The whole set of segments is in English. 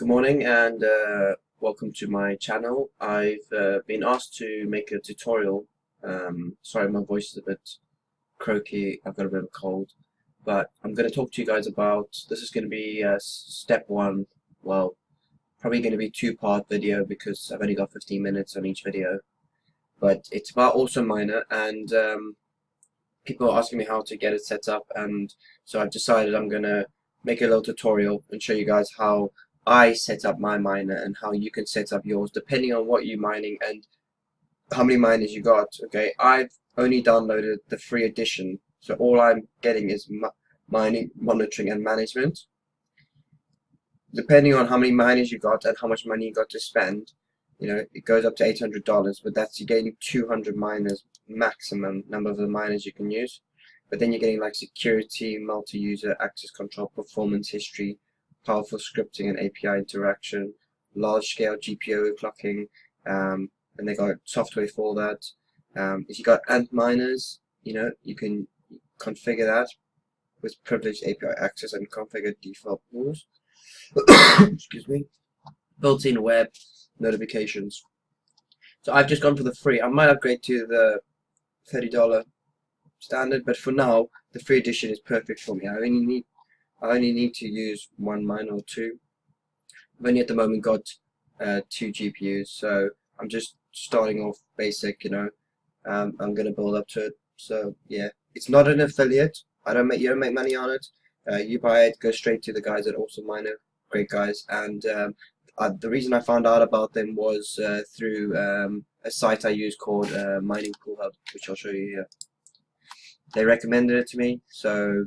Good morning and welcome to my channel. I've been asked to make a tutorial. Sorry, my voice is a bit croaky. I've got a bit of a cold, but I'm going to talk to you guys about. This is going to be step one. Well, probably going to be two-part video because I've only got 15 minutes on each video. But it's about Miner, and people are asking me how to get it set up, and so I've decided I'm going to make a little tutorial and show you guys how I set up my miner and how you can set up yours depending on what you're mining and how many miners you got. Okay, I've only downloaded the free edition, so all I'm getting is mining, monitoring and management. Depending on how many miners you got and how much money you got to spend, you know, it goes up to $800, but that's you're getting 200 miners maximum number of the miners you can use. But then you're getting like security, multi-user access control, performance history, powerful scripting and API interaction, large-scale GPU overclocking, and they got software for that. If you got Antminers, you know, you can configure that with privileged API access and configure default rules. Excuse me. Built-in web notifications. So I've just gone for the free. I might upgrade to the $30 standard, but for now, the free edition is perfect for me. I only need to use one miner or two. I've only at the moment got 2 GPUs, so I'm just starting off basic, you know. I'm going to build up to it. So yeah, it's not an affiliate. You don't make money on it. You buy it, go straight to the guys at Miner, great guys. And the reason I found out about them was through a site I use called Mining Pool Hub, which I'll show you here. They recommended it to me, so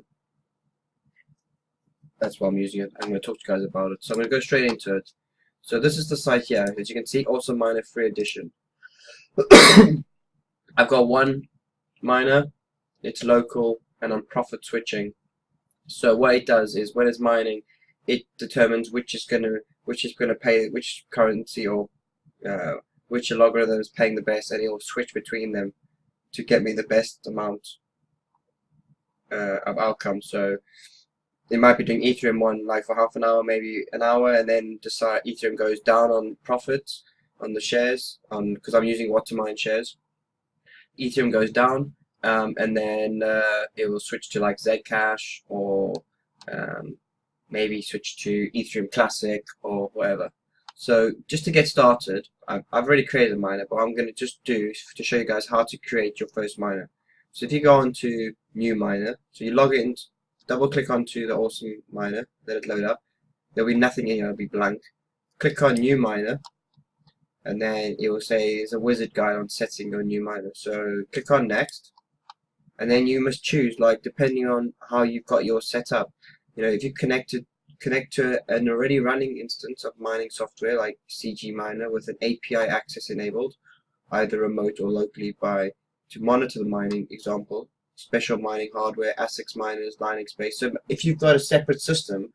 that's why I'm using it. I'm going to talk to you guys about it. So I'm going to go straight into it. So this is the site here. As you can see, Miner free edition. I've got one miner. It's local and I'm profit switching. So what it does is when it's mining, it determines which is going to pay which currency or which algorithm is paying the best, and it will switch between them to get me the best amount of outcome. So they might be doing Ethereum one like for half an hour, maybe an hour, and then decide Ethereum goes down on profits on the shares, because I'm using what to mine shares. Ethereum goes down, and then it will switch to like Zcash or maybe switch to Ethereum Classic or whatever. So just to get started, I've already created a miner, but I'm going to just do to show you guys how to create your first miner. So if you go on to new miner, so you log in, double click onto the Miner, let it load up. There'll be nothing in here, it'll be blank. Click on new miner, and then it will say there's a wizard guide on setting your new miner. So click on next, and then you must choose, like, depending on how you've got your setup. You know, if you connect to an already running instance of mining software like Cgminer with an API access enabled, either remote or locally to monitor the mining, example, special mining hardware, ASIC miners, Linux based. So if you've got a separate system,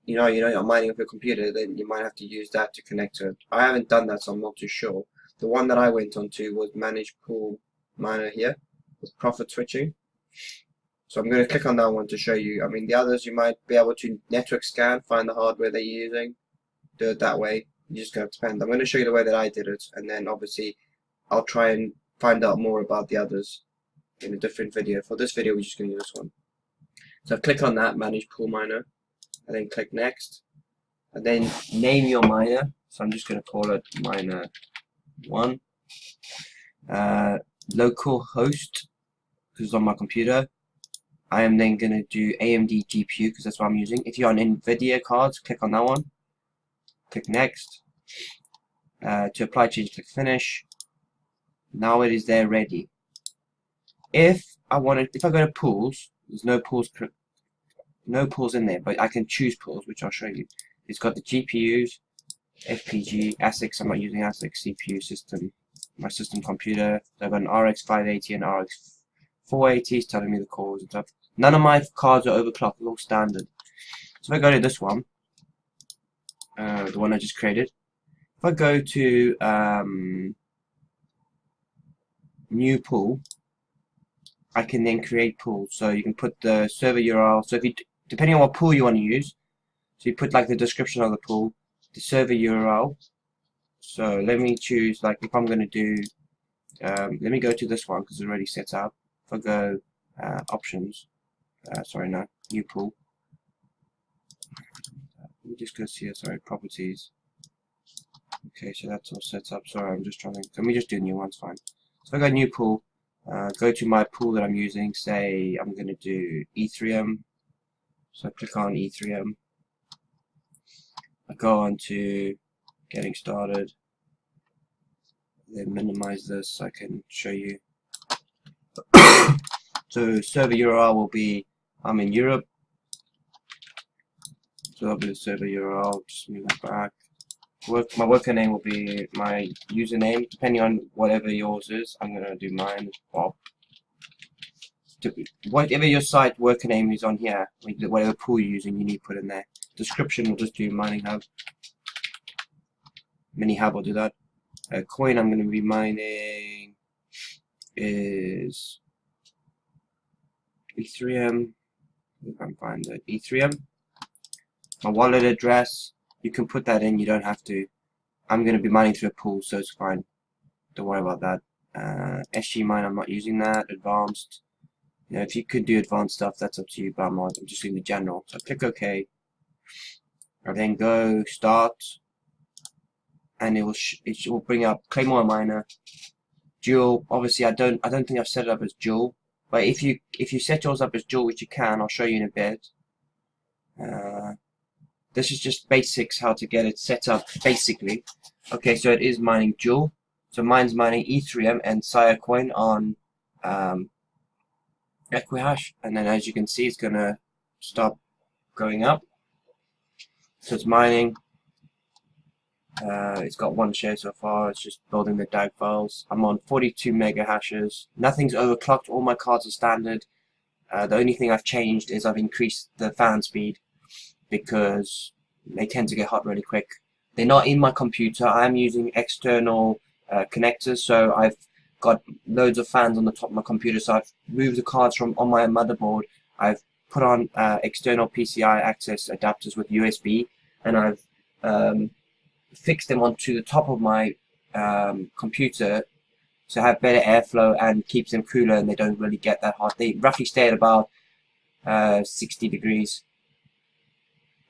you're mining off your computer, then you might have to use that to connect to it. I haven't done that, so I'm not too sure. The one that I went on to was manage pool miner here with profit switching. So I'm going to click on that one to show you. I mean, the others you might be able to network scan, find the hardware that you're using, do it that way. You just have to depend. I'm going to show you the way that I did it, and then obviously I'll try and find out more about the others in a different video. For this video, we're just going to use this one. So click on that, manage pool miner, and then click next, and then name your miner. So I'm just going to call it miner 1. Local host, because it's on my computer. I am then going to do AMD GPU because that's what I'm using. If you're on NVIDIA cards, click on that one. Click next. To apply change, click finish. Now it is there ready. If I go to pools, there's no pools in there, but I can choose pools, which I'll show you. It's got the GPUs, FPG, ASICs. I'm not using ASIC CPU system. My system computer. So I've got an RX 580 and RX 480. It's telling me the cores and stuff. None of my cards are overclocked. They're all standard. So if I go to this one, the one I just created. If I go to new pool, I can then create pools. So you can put the server URL. So if you, depending on what pool you want to use, so you put like the description of the pool, the server URL. So let me choose, like, if I'm going to do, let me go to this one because it's already set up. If I go options, sorry, no, new pool. Let me just go see it, sorry, properties. Okay, so that's all set up. Sorry, I'm just trying to, let me just do a new one, it's fine. So I got a new pool, go to my pool that I'm using, say I'm going to do Ethereum. So I click on Ethereum. I go on to getting started. Then minimize this so I can show you. So server URL will be, I'm in Europe. So that'll be the server URL, just move that back. My worker name will be my username, depending on whatever yours is. I'm gonna do mine, Bob. Whatever your site worker name is on here, whatever pool you're using, you need to put in there. Description will just do mining hub. Mini hub will do that. Coin I'm going to be mining is Ethereum. If I can find it, Ethereum. My wallet address, you can put that in. You don't have to. I'm going to be mining through a pool, so it's fine. Don't worry about that. Sgminer, I'm not using that. Advanced. You know, if you could do advanced stuff, that's up to you. But I'm not. I'm just doing the general. So click OK. And then go start. And it will bring up Claymore Miner, Dual. Obviously, I don't think I've set it up as Dual, but if you set yours up as Dual, which you can, I'll show you in a bit. This is just basics how to get it set up basically. Okay, so it is mining Dual. So mine's mining Ethereum and Sia coin on Equihash, and then as you can see, it's gonna stop going up. So it's mining. It's got one share so far. It's just building the DAG files. I'm on 42 mega hashes. Nothing's overclocked. All my cards are standard. The only thing I've changed is I've increased the fan speed because they tend to get hot really quick. They're not in my computer. I'm using external connectors, so I've got loads of fans on the top of my computer. So I've moved the cards from on my motherboard. I've put on external PCI access adapters with USB, and I've fix them onto the top of my computer to have better airflow and keeps them cooler, and they don't really get that hot. They roughly stay at about 60 degrees,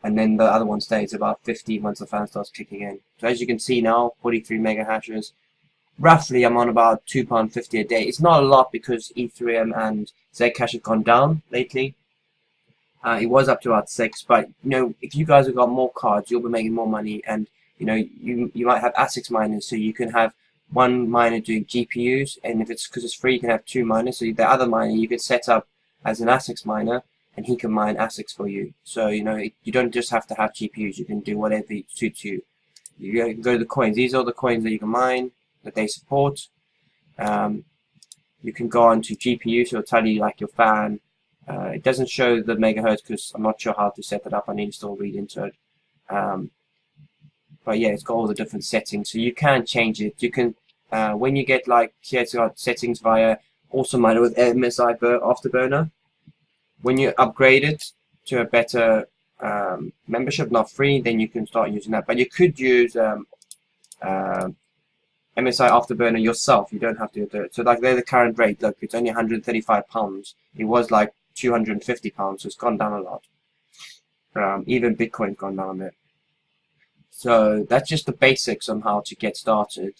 and then the other one stays about 50 once the fan starts kicking in. So as you can see now, 43 mega hashes. Roughly I'm on about £2.50 a day. It's not a lot because Ethereum and Zcash have gone down lately. It was up to about 6, but you know, if you guys have got more cards, you'll be making more money. And you know, you might have ASIC miners, so you can have one miner doing GPUs, and if it's because it's free, you can have 2 miners. So the other miner you could set up as an ASIC miner, and he can mine ASICs for you. So you know, you don't just have to have GPUs. You can do whatever suits you. You can go to the coins. These are the coins that you can mine that they support. You can go on to GPU, so it'll tell you like your fan. It doesn't show the megahertz because I'm not sure how to set that up. I need to still read into it. But yeah, it's got all the different settings, so you can change it. You can, when you get like, here it's got settings via Awesome Miner with MSI Afterburner. When you upgrade it to a better membership, not free, then you can start using that. But you could use MSI Afterburner yourself. You don't have to do it. So like, they're the current rate. Look, it's only £135. It was like £250, so it's gone down a lot. Even Bitcoin's gone down a bit. So that's just the basics on how to get started,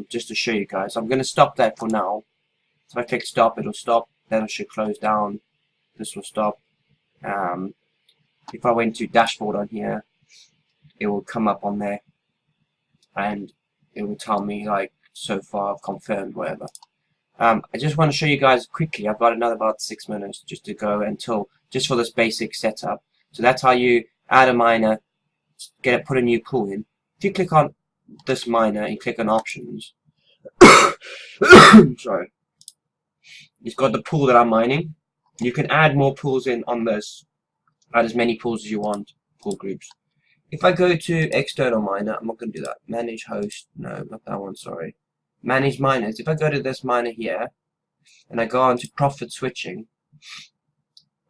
just to show you guys. I'm going to stop that for now. So if I click stop, it'll stop. Then it should close down. This will stop. If I went to dashboard on here, it will come up on there, and it will tell me like so far I've confirmed whatever. I just want to show you guys quickly. I've got another about 6 minutes just to go until just for this basic setup. So that's how you add a miner, put a new pool in. If you click on this miner and click on options, sorry, it's got the pool that I'm mining. You can add more pools in on this. Add as many pools as you want, pool groups. If I go to external miner, I'm not going to do that. Manage host, no, not that one, sorry. Manage miners. If I go to this miner here, and I go on to profit switching,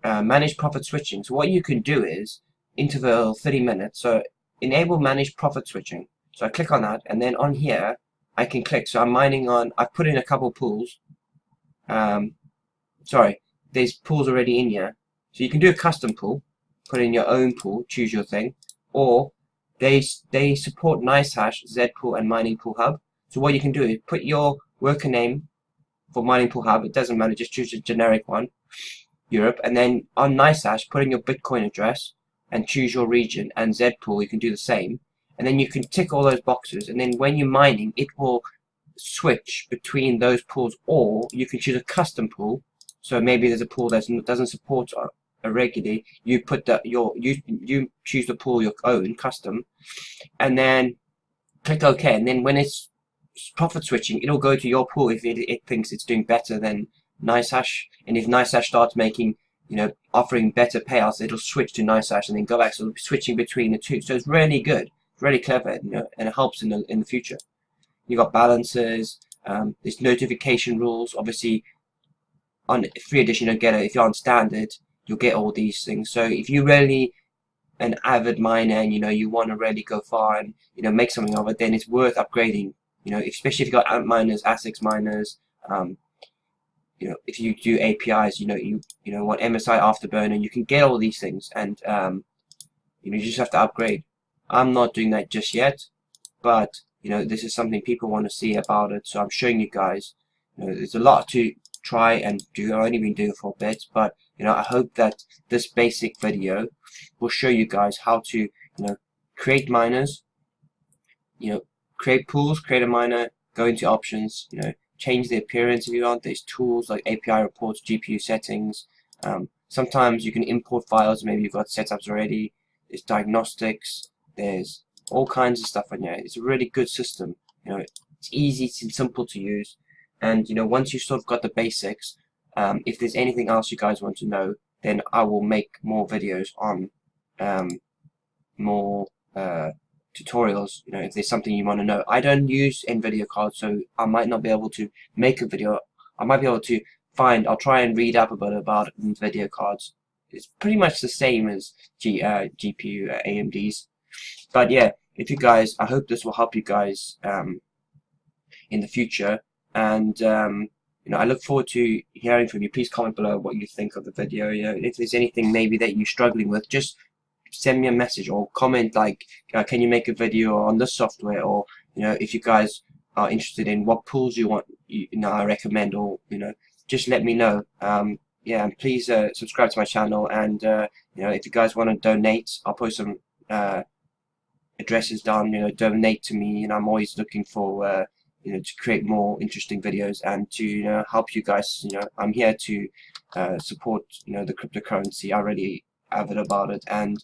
manage profit switching. So what you can do is interval 30 minutes. So enable manage profit switching. So I click on that, and then on here I can click. So I'm mining on. I've put in a couple pools. Sorry, there's pools already in here. So you can do a custom pool, put in your own pool, choose your thing, or they support NiceHash, Zpool, and Mining Pool Hub. So what you can do is put your worker name for Mining Pool Hub. It doesn't matter, just choose a generic one, Europe, and then on NiceHash, put in your Bitcoin address and choose your region. And Zpool, you can do the same, and then you can tick all those boxes. And then when you're mining, it will switch between those pools, or you can choose a custom pool. So maybe there's a pool that doesn't support a regularly. You put that you choose the pool your own custom, and then click OK. And then when it's profit switching, it'll go to your pool if it thinks it's doing better than NiceHash. And if NiceHash starts making, offering better payouts, it'll switch to NiceHash and then go back. So it'll be switching between the two. So it's really good, really clever, and it helps in the future. You got balances. There's notification rules. Obviously, on free edition, you don't get it. If you're on standard, you'll get all these things. So if you're really an avid miner and you want to really go far and make something of it, then it's worth upgrading. Especially if you got Antminers, ASIC miners. If you do APIs, you want MSI Afterburner, you can get all these things, and you just have to upgrade. I'm not doing that just yet, but this is something people want to see about it, so I'm showing you guys. There's a lot to try and do. I've only been doing it for a bit, but I hope that this basic video will show you guys how to create miners, create pools, create a miner, go into options, change the appearance if you want. There's tools like API reports, GPU settings. Sometimes you can import files, maybe you've got setups already. There's diagnostics, there's all kinds of stuff on here. It's a really good system. It's easy, it's simple to use. And once you've sort of got the basics, if there's anything else you guys want to know, then I will make more videos on more tutorials. If there's something you want to know. I don't use NVIDIA cards, so I might not be able to make a video. I might be able to I'll try and read up a bit about NVIDIA cards. It's pretty much the same as GPU AMDs. But yeah, I hope this will help you guys in the future. And I look forward to hearing from you. Please comment below what you think of the video. If there's anything maybe that you're struggling with, just send me a message or comment like, can you make a video on this software, or if you guys are interested in what pools you want, I recommend, or just let me know. Yeah, and please subscribe to my channel, and if you guys want to donate, I'll post some addresses down. Donate to me, and I'm always looking for to create more interesting videos and to help you guys. I'm here to support the cryptocurrency. I really avid about it, and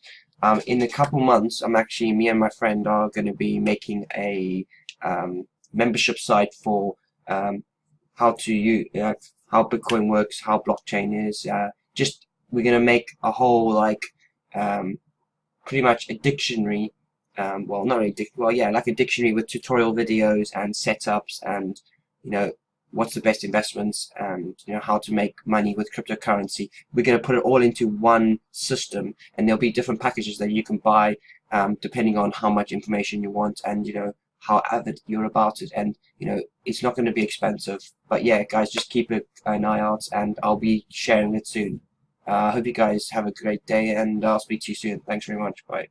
in a couple months, me and my friend are going to be making a membership site for how Bitcoin works, how blockchain is. We're going to make a whole pretty much a dictionary. Well, not really like a dictionary with tutorial videos and setups, and what's the best investments, and how to make money with cryptocurrency. We're going to put it all into one system, and there'll be different packages that you can buy depending on how much information you want, and how avid you're about it. And it's not going to be expensive, but yeah, guys, just keep an eye out, and I'll be sharing it soon. I hope you guys have a great day, and I'll speak to you soon. Thanks very much. Bye.